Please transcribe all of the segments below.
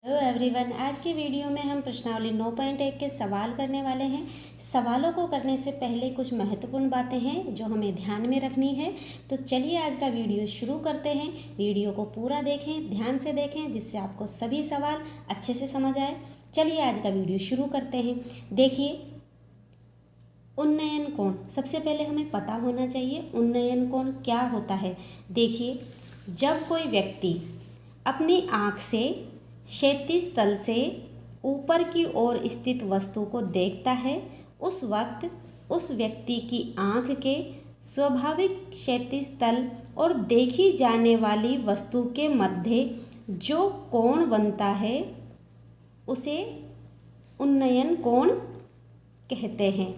Hello everyone, आज की video में हम प्रश्नावली 9.1 के सवाल करने वाले हैं। सवालों को करने से पहले कुछ महत्वपूर्ण बातें हैं जो हमें ध्यान में रखनी है। तो चलिए आज का वीडियो शुरू करते हैं। वीडियो को पूरा देखें, ध्यान से देखें, जिससे आपको सभी सवाल अच्छे से समझ आए। चलिए आज का वीडियो शुरू करते हैं। देखिए, उन्नयन कोण सबसे पहले हमें पता होना चाहिए उन्नयन कोण क्या होता है। देखिए, जब कोई व्यक्ति अपनी आँख से क्षैतिज तल से ऊपर की ओर स्थित वस्तु को देखता है, उस वक्त उस व्यक्ति की आँख के स्वाभाविक क्षैतिज तल और देखी जाने वाली वस्तु के मध्य जो कोण बनता है उसे उन्नयन कोण कहते हैं।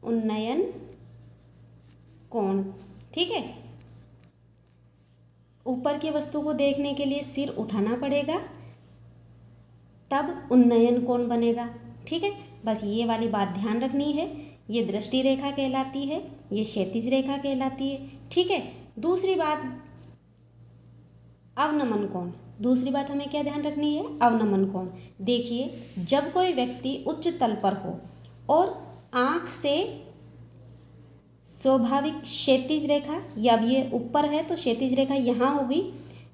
उन्नयन कोण, ठीक है। ऊपर की वस्तु को देखने के लिए सिर उठाना पड़ेगा, तब उन्नयन कोण बनेगा, ठीक है। बस ये वाली बात ध्यान रखनी है। ये दृष्टि रेखा कहलाती है, ये क्षैतिज रेखा कहलाती है, ठीक है। दूसरी बात, अवनमन कोण। दूसरी बात हमें क्या ध्यान रखनी है? अवनमन कोण। देखिए, जब कोई व्यक्ति उच्च तल पर हो और आँख से स्वाभाविक क्षैतिज रेखा, या अब ये ऊपर है तो क्षैतिज रेखा यहाँ होगी,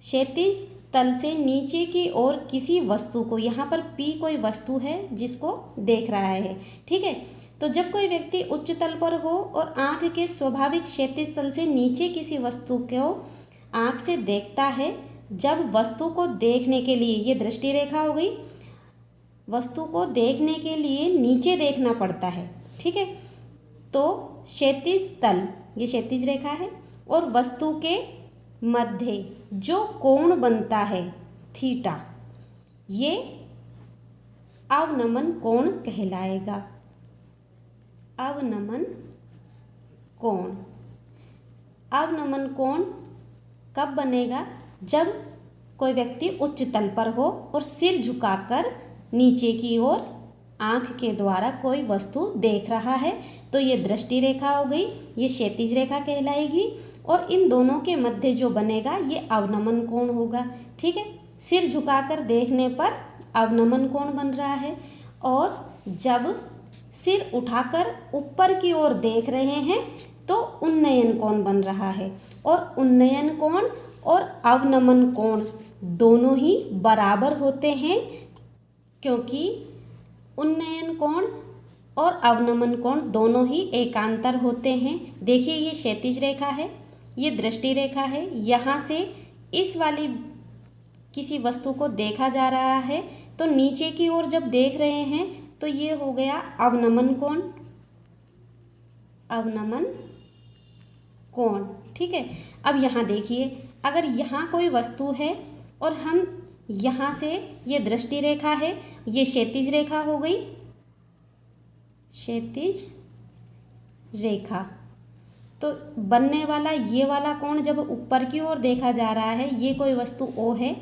क्षैतिज तल से नीचे की ओर किसी वस्तु को, यहाँ पर P कोई वस्तु है जिसको देख रहा है, ठीक है। तो जब कोई व्यक्ति उच्च तल पर हो और आँख के स्वाभाविक क्षैतिज तल से नीचे किसी वस्तु को आँख से देखता है, जब वस्तु को देखने के लिए, ये दृष्टि रेखा हो गई, वस्तु को देखने के लिए नीचे देखना पड़ता है, ठीक है। तो क्षैतिज तल, ये क्षैतिज रेखा है, और वस्तु के मध्य जो कोण बनता है थीटा, ये अवनमन कोण कहलाएगा। अवनमन कोण। अवनमन कोण कब बनेगा? जब कोई व्यक्ति उच्च तल पर हो और सिर झुकाकर नीचे की ओर आँख के द्वारा कोई वस्तु देख रहा है, तो ये दृष्टि रेखा हो गई, ये क्षैतिज रेखा कहलाएगी, और इन दोनों के मध्य जो बनेगा ये अवनमन कोण होगा, ठीक है। सिर झुकाकर देखने पर अवनमन कोण बन रहा है, और जब सिर उठाकर ऊपर की ओर देख रहे हैं तो उन्नयन कोण बन रहा है। और उन्नयन कोण और अवनमन कोण दोनों ही बराबर होते हैं, क्योंकि उन्नयन कोण और अवनमन कोण दोनों ही एकांतर होते हैं। देखिए, ये क्षैतिज रेखा है, ये दृष्टि रेखा है, यहाँ से इस वाली किसी वस्तु को देखा जा रहा है, तो नीचे की ओर जब देख रहे हैं तो ये हो गया अवनमन कोण। अवनमन कोण, ठीक है। अब यहाँ देखिए, अगर यहाँ कोई वस्तु है और हम यहाँ से, ये दृष्टि रेखा है, ये क्षैतिज रेखा हो गई, क्षैतिज रेखा, तो बनने वाला ये वाला कोण जब ऊपर की ओर देखा जा रहा है, ये कोई वस्तु O है,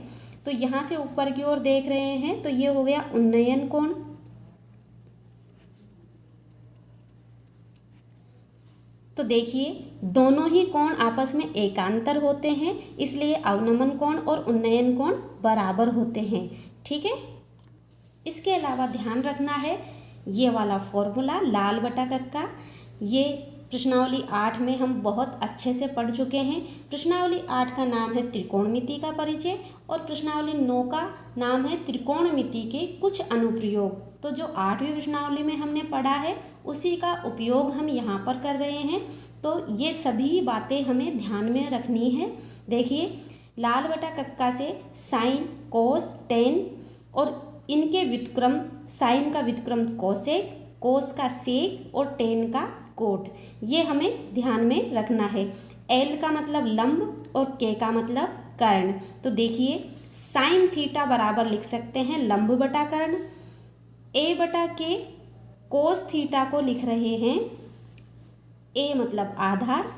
तो यहाँ से ऊपर की ओर देख रहे हैं तो ये हो गया उन्नयन कोण। तो देखिए, दोनों ही कोण आपस में एकांतर होते हैं, इसलिए अवनमन कोण और उन्नयन कोण बराबर होते हैं, ठीक है। इसके अलावा ध्यान रखना है ये वाला फॉर्मूला लाल बटा कक्का, ये प्रश्नावली 8 में हम बहुत अच्छे से पढ़ चुके हैं। प्रश्नावली 8 का नाम है त्रिकोणमिति का परिचय, और प्रश्नावली 9 का नाम है त्रिकोणमिति के कुछ अनुप्रयोग। तो जो 8वीं प्रश्नावली में हमने पढ़ा है उसी का उपयोग हम यहाँ पर कर रहे हैं। तो ये सभी बातें हमें ध्यान में रखनी है। देखिए, लाल बटा कक्का से साइन, कोस, टेन, और इनके व्युत्क्रम, साइन का व्युत्क्रम कोसेक, कोस का सेक और टेन का कोट, ये हमें ध्यान में रखना है। एल का मतलब लंब और के का मतलब कर्ण। तो देखिए, साइन थीटा बराबर लिख सकते हैं लंब बटा कर्ण। ए बटा के कोस थीटा को लिख रहे हैं, ए मतलब आधार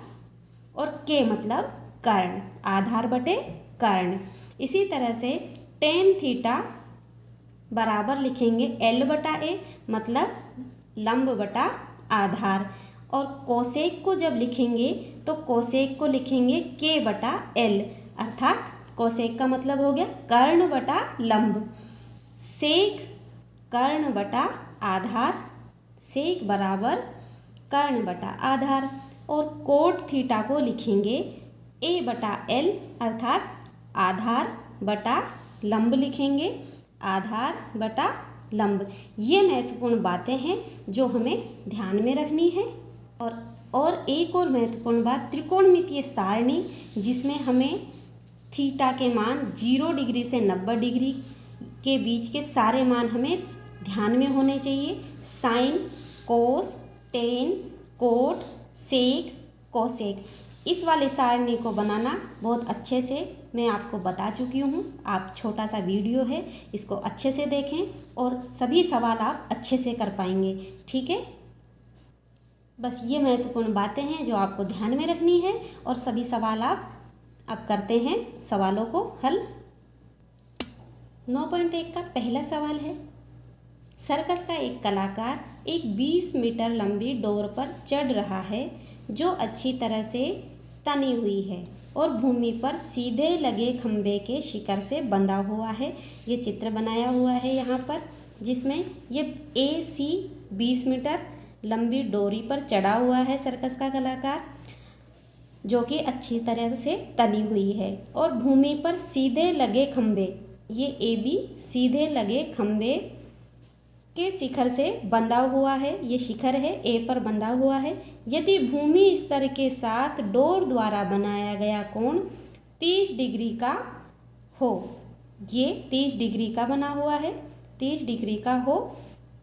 और के मतलब कर्ण, आधार बटे कर्ण। इसी तरह से टेन थीटा बराबर लिखेंगे एल बटा ए, मतलब लंब बटा आधार, और कोसेक को जब लिखेंगे तो कोसेक को लिखेंगे के बटा एल, अर्थात कोसेक का मतलब हो गया कर्ण बटा लंब। सेक कर्ण बटा आधार, सेक बराबर कर्ण बटा आधार। और कोट थीटा को लिखेंगे ए बटा एल अर्थात आधार बटा लंब लिखेंगे, आधार बटा लंब। ये महत्वपूर्ण बातें हैं जो हमें ध्यान में रखनी है। और एक और महत्वपूर्ण बात, त्रिकोणमितीय सारणी जिसमें हमें थीटा के मान 0 डिग्री से 90 डिग्री के बीच के सारे मान हमें ध्यान में होने चाहिए। साइन, कोस, टेन, कोट, सेक, कोसेक, इस वाले सारणी को बनाना बहुत अच्छे से मैं आपको बता चुकी हूँ। आप छोटा सा वीडियो है, इसको अच्छे से देखें और सभी सवाल आप अच्छे से कर पाएंगे। ठीक है, बस ये महत्वपूर्ण बातें हैं जो आपको ध्यान में रखनी है। और सभी सवाल आप अब करते हैं सवालों को हल। 9.1 का पहला सवाल है, सर्कस का एक कलाकार एक 20 मीटर लंबी डोर पर चढ़ रहा है जो अच्छी तरह से तनी हुई है और भूमि पर सीधे लगे खंभे के शिखर से बंधा हुआ है। ये चित्र बनाया हुआ है यहाँ पर, जिसमें ये AC 20 मीटर लंबी डोरी पर चढ़ा हुआ है सर्कस का कलाकार, जो कि अच्छी तरह से तनी हुई है और भूमि पर सीधे लगे खंभे, ये AB सीधे लगे खंभे के शिखर से बंधा हुआ है। ये शिखर है, A पर बंधा हुआ है। यदि भूमि स्तर के साथ डोर द्वारा बनाया गया कोण 30 डिग्री का हो, ये 30 डिग्री का बना हुआ है, 30 डिग्री का हो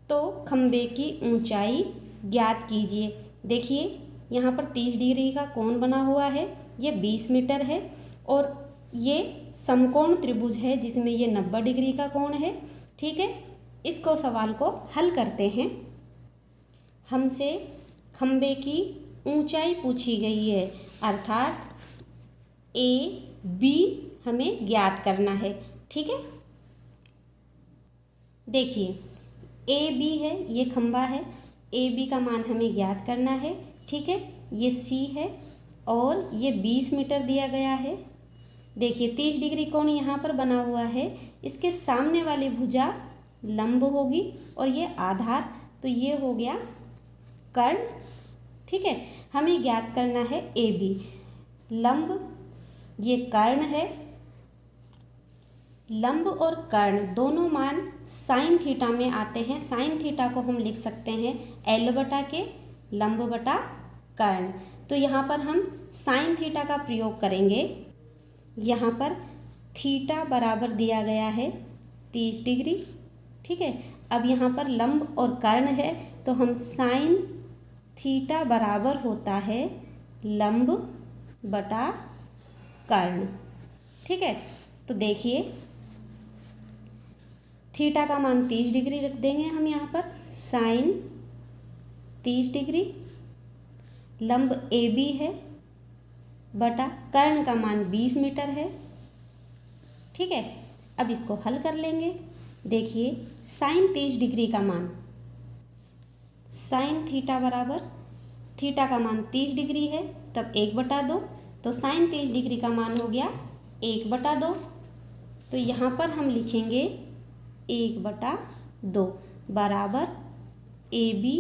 तो खंभे की ऊंचाई ज्ञात कीजिए। देखिए यहाँ पर 30 डिग्री का कोण बना हुआ है, ये 20 मीटर है और ये समकोण त्रिभुज है जिसमें ये 90 डिग्री का कोण है। ठीक है, इसको सवाल को हल करते हैं। हमसे खंभे की ऊंचाई पूछी गई है अर्थात AB हमें ज्ञात करना है। ठीक है, देखिए AB है, ये खंभा है, AB का मान हमें ज्ञात करना है। ठीक है, ये C है और ये 20 मीटर दिया गया है। देखिए 30 डिग्री कोण यहाँ पर बना हुआ है, इसके सामने वाली भुजा लंब होगी और ये आधार, तो ये हो गया कर्ण। ठीक है, हमें ज्ञात करना है AB, लंब ये कर्ण है। लंब और कर्ण दोनों मान साइन थीटा में आते हैं। साइन थीटा को हम लिख सकते हैं L बटा के लंब बटा कर्ण। तो यहाँ पर हम साइन थीटा का प्रयोग करेंगे। यहाँ पर थीटा बराबर दिया गया है 30 डिग्री। ठीक है, अब यहाँ पर लंब और कर्ण है तो हम साइन थीटा बराबर होता है लंब बटा कर्ण। ठीक है, तो देखिए थीटा का मान 30 डिग्री रख देंगे हम यहाँ पर, साइन 30 डिग्री, लंब AB है बटा कर्ण का मान 20 मीटर है। ठीक है, अब इसको हल कर लेंगे। देखिए साइन 30 डिग्री का मान, साइन थीटा बराबर थीटा का मान 30 डिग्री है तब 1/2, तो साइन 30 डिग्री का मान हो गया 1/2। तो यहाँ पर हम लिखेंगे 1/2 बराबर AB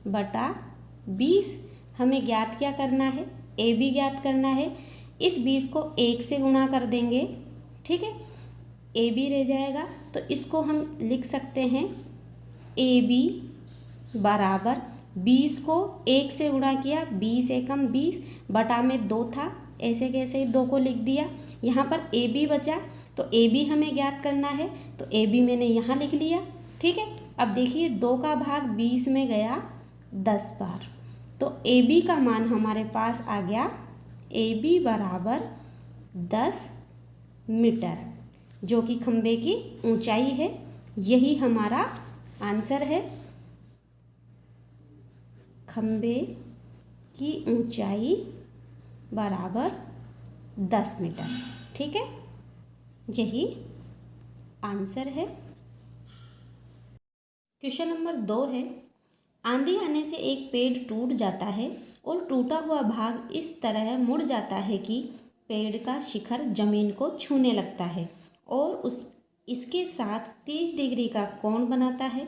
बटा 20। हमें ज्ञात क्या करना है, AB ज्ञात करना है। इस 20 को 1 से गुणा कर देंगे। ठीक है, AB रह जाएगा तो इसको हम लिख सकते हैं AB बराबर 20 को 1 से गुणा किया, 20 एकम 20 बटा में 2 था, ऐसे कैसे 2 को लिख दिया। यहाँ पर AB बचा तो AB हमें ज्ञात करना है, तो AB मैंने यहाँ लिख लिया। ठीक है, अब देखिए 2 का भाग 20 में गया 10 बार, तो AB का मान हमारे पास आ गया AB बराबर 10 मीटर, जो कि खंभे की ऊंचाई है। यही हमारा आंसर है, खंभे की ऊंचाई बराबर 10 मीटर। ठीक है, यही आंसर है। क्वेश्चन नंबर 2 है, आंधी आने से एक पेड़ टूट जाता है और टूटा हुआ भाग इस तरह मुड़ जाता है कि पेड़ का शिखर जमीन को छूने लगता है और इसके साथ 30 डिग्री का कोण बनाता है।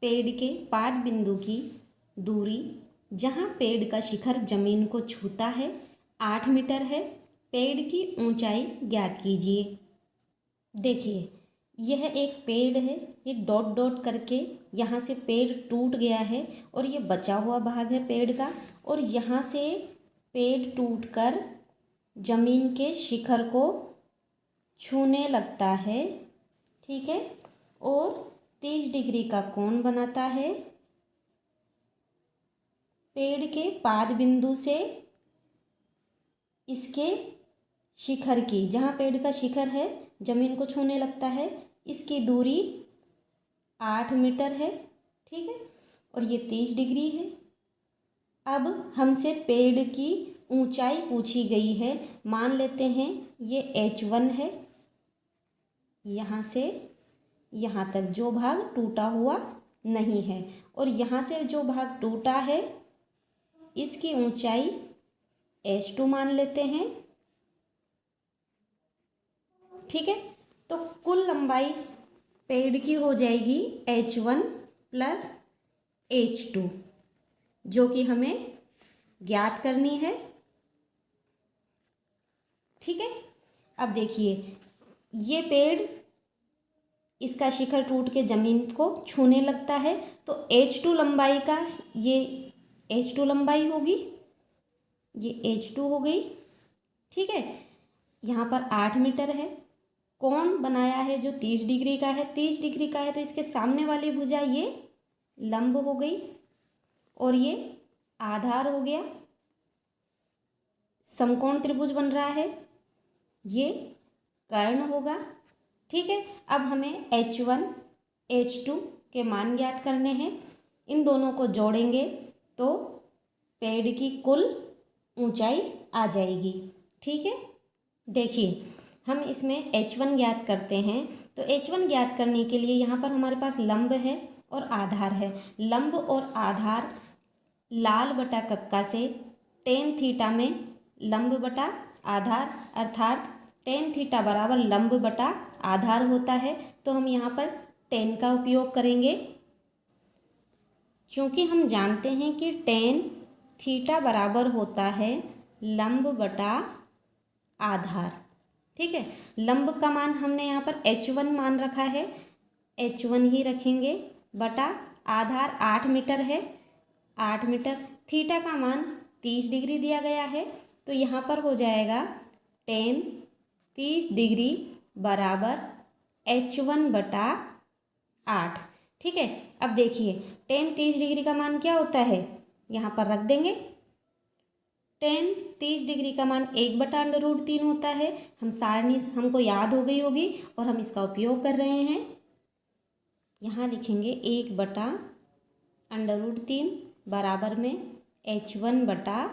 पेड़ के पाद बिंदु की दूरी जहाँ पेड़ का शिखर जमीन को छूता है 8 मीटर है। पेड़ की ऊंचाई ज्ञात कीजिए। देखिए यह एक पेड़ है, ये डॉट डॉट करके यहाँ से पेड़ टूट गया है और ये बचा हुआ भाग है पेड़ का, और यहाँ से पेड़ टूटकर जमीन के शिखर को छूने लगता है, ठीक है, और 30 डिग्री का कोण बनाता है। पेड़ के पाद बिंदु से इसके शिखर की, जहाँ पेड़ का शिखर है जमीन को छूने लगता है, इसकी दूरी 8 मीटर है, ठीक है, और ये 30 डिग्री है। अब हमसे पेड़ की ऊंचाई पूछी गई है। मान लेते हैं ये H1 है, यहाँ से यहाँ तक जो भाग टूटा हुआ नहीं है, और यहाँ से जो भाग टूटा है इसकी ऊंचाई H2 मान लेते हैं, ठीक है। तो कुल लंबाई पेड़ की हो जाएगी H1 प्लस H2, जो कि हमें ज्ञात करनी है, ठीक है। अब देखिए ये पेड़, इसका शिखर टूट के जमीन को छूने लगता है, तो H2 लंबाई का, ये H2 लंबाई होगी, ये H2 हो गई, ठीक है। यहाँ पर 8 मीटर है। कोण बनाया है जो 30 डिग्री का है, 30 डिग्री का है तो इसके सामने वाली भुजा ये लंब हो गई और ये आधार हो गया। समकोण त्रिभुज बन रहा है, ये कर्ण होगा, ठीक है। अब हमें H1 H2 के मान ज्ञात करने हैं। इन दोनों को जोड़ेंगे तो पेड़ की कुल ऊंचाई आ जाएगी, ठीक है। देखिए हम इसमें H1 ज्ञात करते हैं, तो H1 ज्ञात करने के लिए यहाँ पर हमारे पास लंब है और आधार है। लंब और आधार लाल बटा कक्का से tan थीटा में लंब बटा आधार अर्थात tan थीटा बराबर लंब बटा आधार होता है, तो हम यहाँ पर tan का उपयोग करेंगे, क्योंकि हम जानते हैं कि tan थीटा बराबर होता है लंब बटा आधार, ठीक है। लंब का मान हमने यहाँ पर H1 मान रखा है, H1 ही रखेंगे, बटा आधार 8 मीटर है, 8 मीटर। थीटा का मान 30 डिग्री दिया गया है, तो यहाँ पर हो जाएगा tan 30 डिग्री बराबर H1 बटा 8, ठीक है। अब देखिए tan 30 डिग्री का मान क्या होता है, यहाँ पर रख देंगे। tan 30 डिग्री का मान 1/√3 होता है। हम सारणी हमको याद हो गई होगी और हम इसका उपयोग कर रहे हैं। यहाँ लिखेंगे 1/√3 बराबर में H1 बटा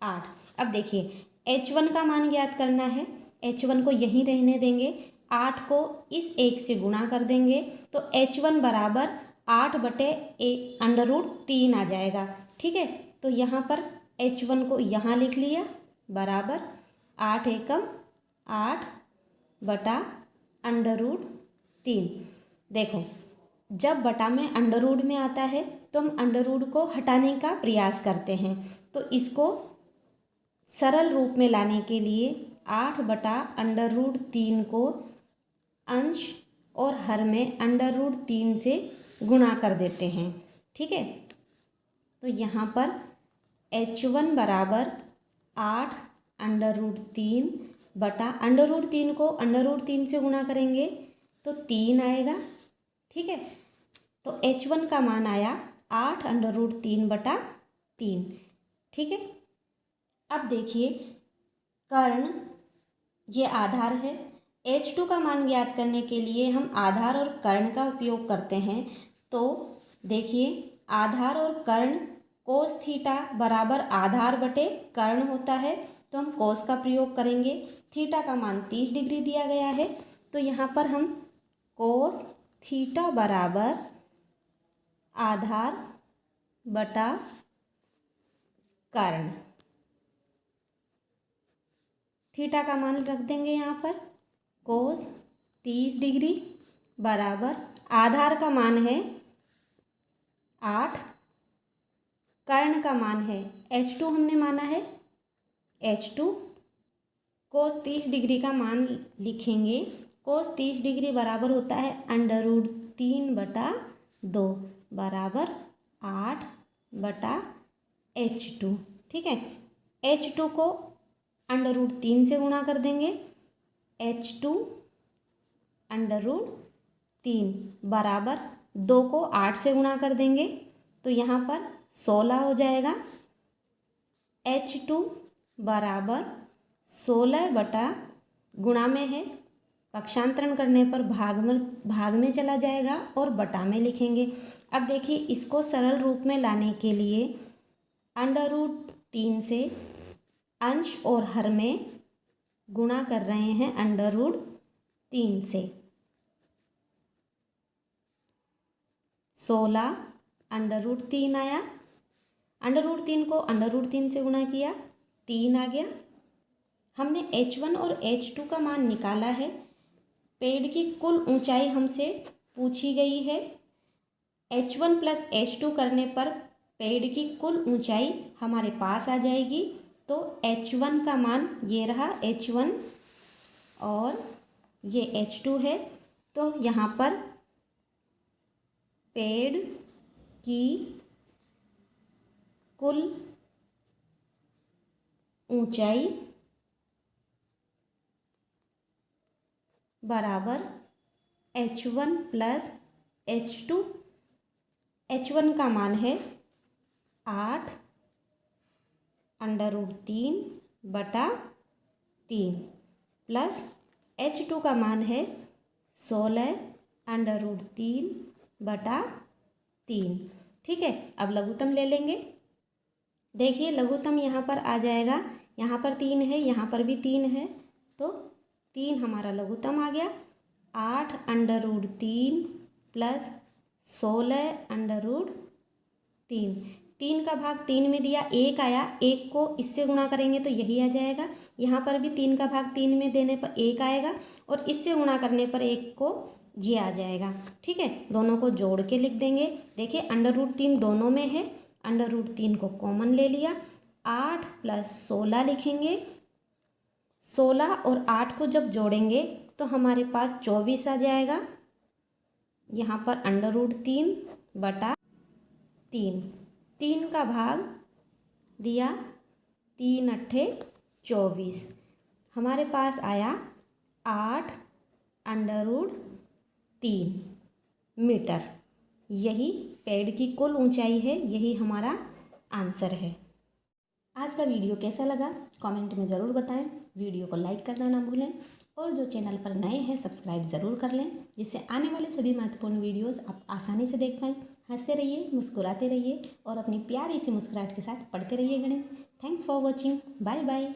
8। अब देखिए H1 का मान ज्ञात करना है, H1 को यहीं रहने देंगे, 8 को इस 1 से गुणा कर देंगे तो H1 बराबर 8/√3 आ जाएगा, ठीक है। तो यहाँ पर H1 को यहाँ लिख लिया बराबर 8 एकम 8/√3। देखो जब बटा में अंडरवुड में आता है तो हम अंडरवुड को हटाने का प्रयास करते हैं, तो इसको सरल रूप में लाने के लिए 8/√3 को अंश और हर में अंडरवुड 3 से गुणा कर देते हैं, ठीक है। तो यहाँ पर H1 बराबर 8/√3 बटा अंडरवुड 3 को अंडरवुड 3 से गुणा करेंगे तो 3 आएगा, ठीक है। तो H1 का मान आया 8/√3 बटा 3, ठीक है। अब देखिए कर्ण, ये आधार है। H2 का मान ज्ञात करने के लिए हम आधार और कर्ण का उपयोग करते हैं। तो देखिए आधार और कर्ण कोस थीटा बराबर आधार बटे कर्ण होता है, तो हम कोस का प्रयोग करेंगे। थीटा का मान 30 डिग्री दिया गया है, तो यहाँ पर हम कोस थीटा बराबर आधार बटा कर्ण, थीटा का मान रख देंगे यहाँ पर कोस 30 डिग्री बराबर आधार का मान है 8, कर्ण का मान है h2 हमने माना है h2। कोस 30 डिग्री का मान लिखेंगे। कोस 30 डिग्री बराबर होता है √3/2 बराबर 8/h2। ठीक है, h2 को √3 से गुणा कर देंगे। h2 √3 बराबर 2 को 8 से गुणा कर देंगे तो यहाँ पर 16 हो जाएगा। h2 बराबर 16 गुणा में है, पक्षांतरण करने पर भाग में चला जाएगा और बटा में लिखेंगे। अब देखिए, इसको सरल रूप में लाने के लिए √3 से अंश और हर में गुणा कर रहे हैं √3 से। 16 √3 आया, √3 को √3 से गुणा किया 3 आ गया। हमने h1 और h2 का मान निकाला है। पेड़ की कुल ऊंचाई हमसे पूछी गई है। h1 + h2 करने पर पेड़ की कुल ऊंचाई हमारे पास आ जाएगी। तो h1 का मान ये रहा h1 और ये h2 है। तो यहाँ पर पेड़ की कुल ऊंचाई बराबर h1 + h2। h1 का मान है 8 √3/3 प्लस h2 का मान है 16 √3/3। ठीक है, अब लघुत्तम ले लेंगे। देखिए, लघुत्तम यहाँ पर आ जाएगा, यहाँ पर 3 है, यहाँ पर भी 3 है, तो 3 हमारा लघुत्तम आ गया। 8 √3 प्लस 16 √3। 3 का भाग 3 में दिया, 1 आया, 1 को इससे गुणा करेंगे तो यही आ जाएगा। यहाँ पर भी 3 का भाग 3 में देने पर 1 आएगा और इससे गुणा करने पर 1 को ये आ जाएगा। ठीक है, दोनों को जोड़ के लिख देंगे। देखिए, √3 दोनों में है, √3 को कॉमन ले लिया। 8 + 16 लिखेंगे। 16 और 8 को जब जोड़ेंगे तो हमारे पास 24 आ जाएगा। यहाँ पर √3/3, 3 का भाग दिया, 3 × 8 = 24। हमारे पास आया 8 √3 मीटर। यही पेड़ की कुल ऊंचाई है, यही हमारा आंसर है। आज का वीडियो कैसा लगा कमेंट में ज़रूर बताएं। वीडियो को लाइक करना ना भूलें और जो चैनल पर नए हैं सब्सक्राइब ज़रूर कर लें, जिससे आने वाले सभी महत्वपूर्ण वीडियोस आप आसानी से देख पाएँ। हंसते रहिए, मुस्कुराते रहिए और अपनी प्यारी सी मुस्कुराहट के साथ पढ़ते रहिए गणित। Thanks for watching. Bye bye.